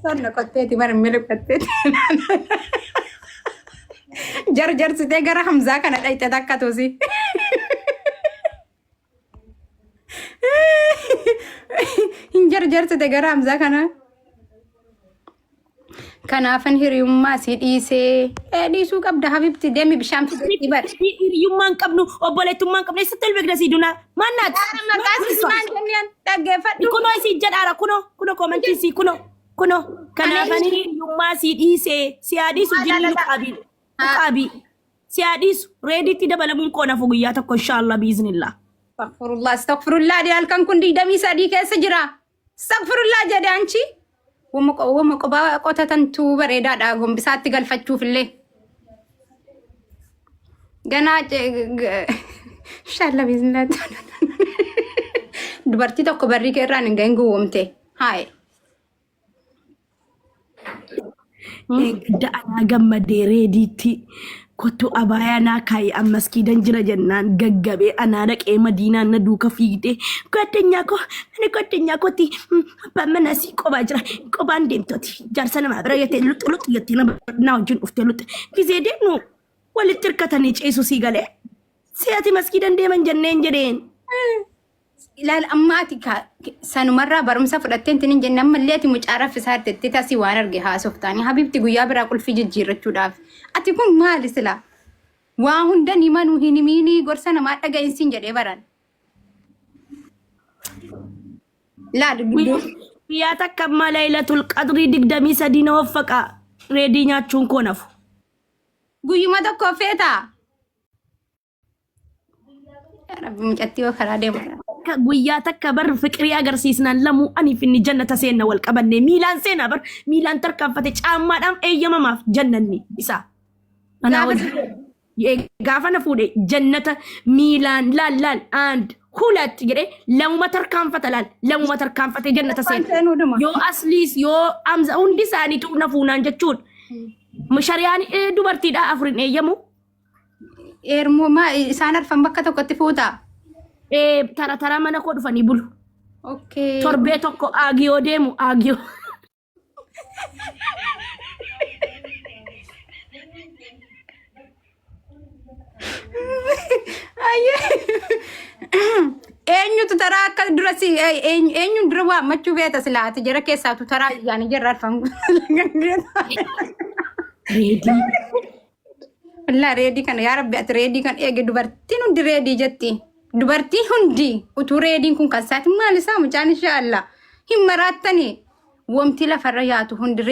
Sonno qotteeti bara mele qotteeti. Jarjarsitee gara Hamzaa kana dhayxe takka tusi. Hin jarjarsite gara Hamzaa kana. Kanaafan hiriyummaa si dhiisee dhiisuu qabda habibti deemi bishaan fidatti bar. Hiriyummaan qabnu obboleettummaan qabnu eessatti ol beekna siiduna maannaati. Maqaan ismaan kenneen dhaggeeffadhu. Kunoo isii jedhaara kunoo koomantii sii kunoo kanaafan hiriyummaa si dhiisee si adiisu jinni qaabii si adiisu reeditti dabalamuun koonafu guyyaa tokko inshaallah biiznillah. Astaghfirullah halkan kun 23 keessa jira. Astaghfirullah jedhe anchi. Wama qophaa qotatantu bareedaadha gombisaatti galfachuuf illee. Ganaa inshaallah biiznillah. Dubartii tokko barrii keerraan hin gahin gowwomte. Haye. Da'anaa gammadee reediitti kottu abaayana kai amaskidan jira jennaan gaggabe ana dhaqee madiinaan na duuka fiigde godenya ko ti mana si qoba jira qobaan deemtoti jarsa nama bira yete luxuluxu yete na wajjin ufte luxu gisee deemnu walitti hirkatanii ceesu si galee si'ati maskidan deeman jenneen jedheen. Ilaal ammaati sanumarraa barumsa fudhatteen tinin jennaan malleeti mucaara fisaartetti tasii waan arge haasoftaanii habibti guyyaa biraa qulfii jijjiirrachuudhaaf. Ati kun maali sila? Waa hunda nimanuu hin himiini gorsa namaa dhaga'insiin jedhee baran. Laal guyyaa takka amma laylatul qadrii 23 na waffaqa reedii nyaachuun koo nafu. Guyyuma tokko feetaa? Rabbi mucattii yoo karaa deemu. Guyyaa takka bar fiqirii agarsiisnaan lamuu ani finni jannata seenna wal qabanne miilaan seena bar miilaan tarkaanfate caammaadhaan eeyyamamaaf jannanni isaa. Gaafa na fuudhe jannata miilaan laal and hulat jedhee lamuma tarkaanfata lamuma tarkaanfate jannata seena. Yoo asliis yoo amza hundi isaaniitu na fuunaan jechuun shari'aan dubartiidhaa afurin eeyyamu. Eermoo isaan arfan bakka tokkotti fuutaa? Tara mana koo dhufanii bulu. Okay. Torbee tokko aagiyoo deemu aagiyoo. Eenyutu taraa akka durasi eenyuun dura waammachuu beeta silaati jara keessaatu taraa yaani jirra arfan. Reedii. Wallaa reedii kana yaa rabbi ati reedii kan eege dubartiin hundi reedii jetti. Dubartiin hundi utuu reediin kun kan saati maal isaa mucaan inshaallah hin maraattanii wamti lafarra yaatu hundi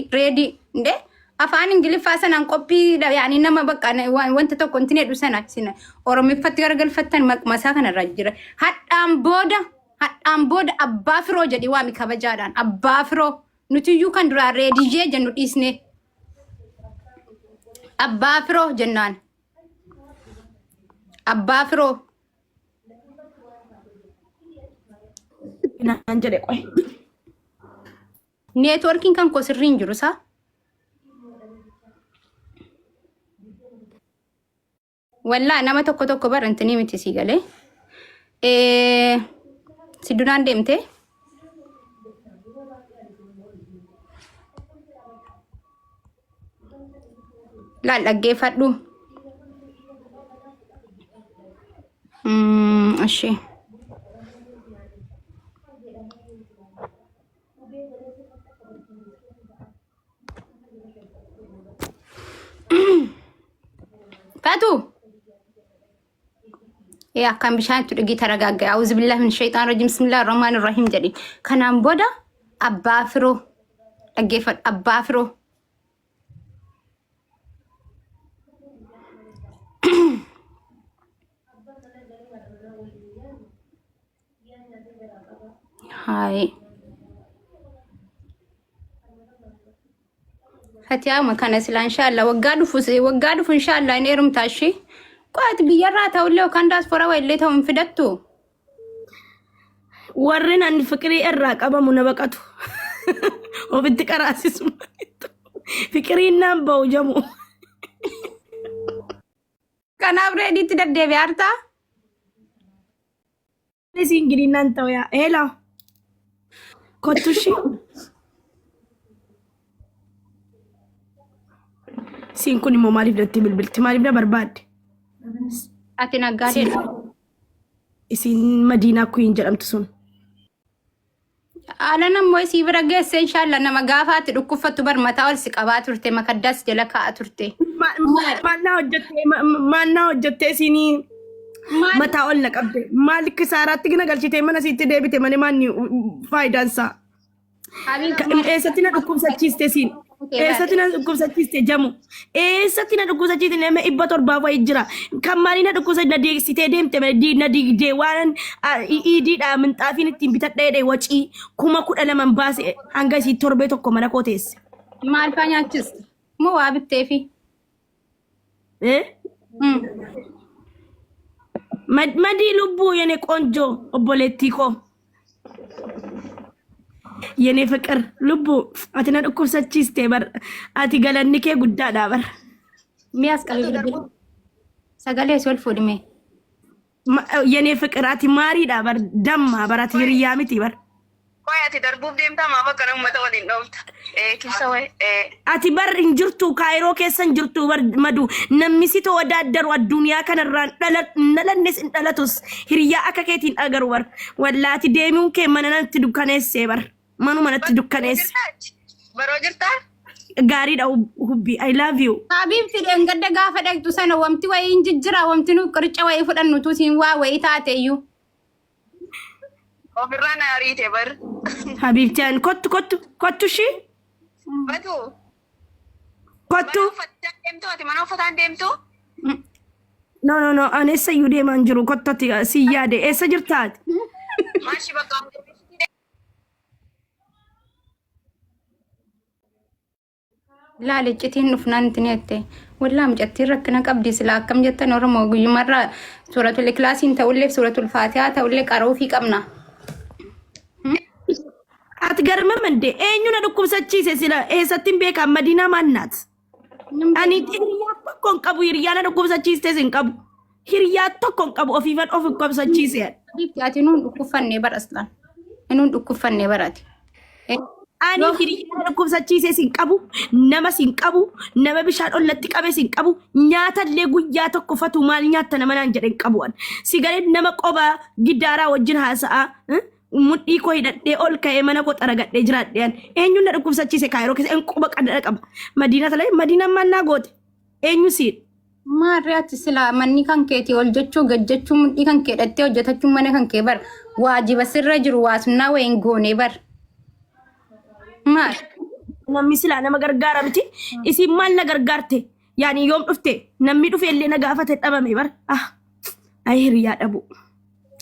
reedii nde afaan ingiliffaa sanaan qophii yaani nama bakka wanta tokko intine jedhu sana sina oromiffatti garagalfattan maqmasaa kanarra jira hadhaan booda abbaa firoo jedhi waami kabajaadhaan abbaa firoo nutiyyuu kan duraa reedijee jennu dhiisne abbaa firoo jennaan. Abbaa firoo. Naan jedhe qoy. Neetworkiin kan koo sirriin jiru saa? Wallaa nama tokko barantanii miti sii galee. Si duraan deemte? Laal dhaggeeffadhu. Ashi. Fatu. Ya kan bishaan tu dhigi taragaagga. Auzu billahi min shaytaan rajim. Bismillahir rahmanir rahim jadi. Kanaan booda abbaa firoo dhaggeeffadhu abbaa firoo. Hai. Hatiyaa makana sila inshallah waggaa dhufu inshallah inni heerumtaa ishee qo'aati biyyarraa ta'ullee yookaan daasporaa wayillee ta'u hin fidattu. Warreen ani fiqirii irraa qabamu na baqatu. Ofitti qaraasisu. Fiqiriin naan ba'u jamu. Kanaaf reediitti deddeebi'aa hartaa? Isiin giriinaan ta'u yaa. Hello. Kottushi. Siin kun immoo maaliif datti bilbilti? Maaliif na barbaadde? Ati naggaadee. Isin Madiinaa Queen jedhamtu sun. Ala namoo isii bira geesse inshallah nama gaafaatti dhukkuffattu bar mataa ol si qabaa turte makaddaas jala kaa'aa turte. Maannaa hojjettee isinii mataa ol na qabde. Maal kisaaraatti gina galchitee mana siitti deebite malee maanni faayidaansaa? Eessatti na dhukkubsachiiste siin? Eessatti na dhukkubsachiiste jamu? Eessatti na dhukkubsachiiste nama 700 wayii jira. Kan maali na dhukkubsachiiste na deegsitee deemte malee na diigdee waan iidiidhaa minxaafiin ittiin bitadhee wacii 12,000 baase hanga isii torbee tokko mana koo teesse. Maal faa nyaachiste? Moo waa bitteefi? Madii lubbuu yene ቆንጆ obboleettii koo. Yene ፍቅር ልቡ አትና dhukkubsachiiste bar ati galanni kee guddaadha bar Miyaas qabee sagalee sol fuudhime. Yene ፍቅር ati maariidha bar damma bar ati hiriyaa miti bar Koy ati darbuuf deemtaa maa bakka namoota waliin dhoofta. Kibsa wayi. ati bar hin jirtu kaayiroo keessan jirtu bar madu namni si tawadaaddaru addunyaa kanarraan dhalannes hin dhalatus hiriyaa akka keetiin dhagaru bar wallaati deemuun kee mana natti dukkaneessee bar manu manatti dukkaneesse. Baroo jirtaa? Gaariidha hubbi I love you. Habiibti deengadda gaafa dhaqxu sana wamti wayii hin jijjira wamti nu qirca wayii fudhannutu siin waa wayii taateeyyuu. Ofirraa na ariite bar. Habiibtiin kottu shi? Batu. Kottu? Mana uffataan deemtu? No ani eessa iyyuu deemaan jiru kottoti si yaade eessa jirtaati? Maashi bakka Laale citiin dhufnaan tinette. Wallaa mucattiin rakkina qabdi sila akkam jettan Oromoo guyyumarraa suuratul Ikhlaasiin ta'ullee suuratul Faatihaa ta'ullee qara'uufii qabna. Ati garmamande eenyu na dhukkubsachiise sila eessattiin beekan Madiinaa maannaat? Ani hiriyaa tokko hin qabu hiriyaa na dhukkubsachiiste hin qabu. Hiriyaa tokko hin qabu ofiifan of dhukkubsachiise. Ati nuun dhukkubfannee baraslaan. Nuun dhukkubfannee barate. Ani hiriyaa dhukkubsachiise sin qabu, nama sin qabu, nama bishaan ollatti qabe sin qabu, nyaata illee guyyaa tokko fatu maal nyaatta nama naan jedhen qabu'an. Sigaret nama qoba giddaaraa wajjin haasa'a. Mudhii koo hidhadhee ol ka'ee mana koo xaragadhee jiraadheen. Eenyu na dhukkubsachiise kaayiroo keessa een quba qadada qaba. Madiina talee Madiinaan mannaa goote. Eenyu siin? Maarriyaatti sila manni kan keetii ol jechuu gajjechuu mudhii kan kee hidhattee hojjetachuun mana kan kee bar waajiba sirra jiru waasunnaa wayiin goonee bar. Maal? Namni silaa nama gargaara miti. Isin maal na gargaarte? Yaani yoom dhufte? Namni dhufe illee na gaafate dhabame bar. Ay hiriyaa dhabu.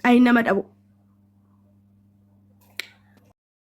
Ay nama dhabu.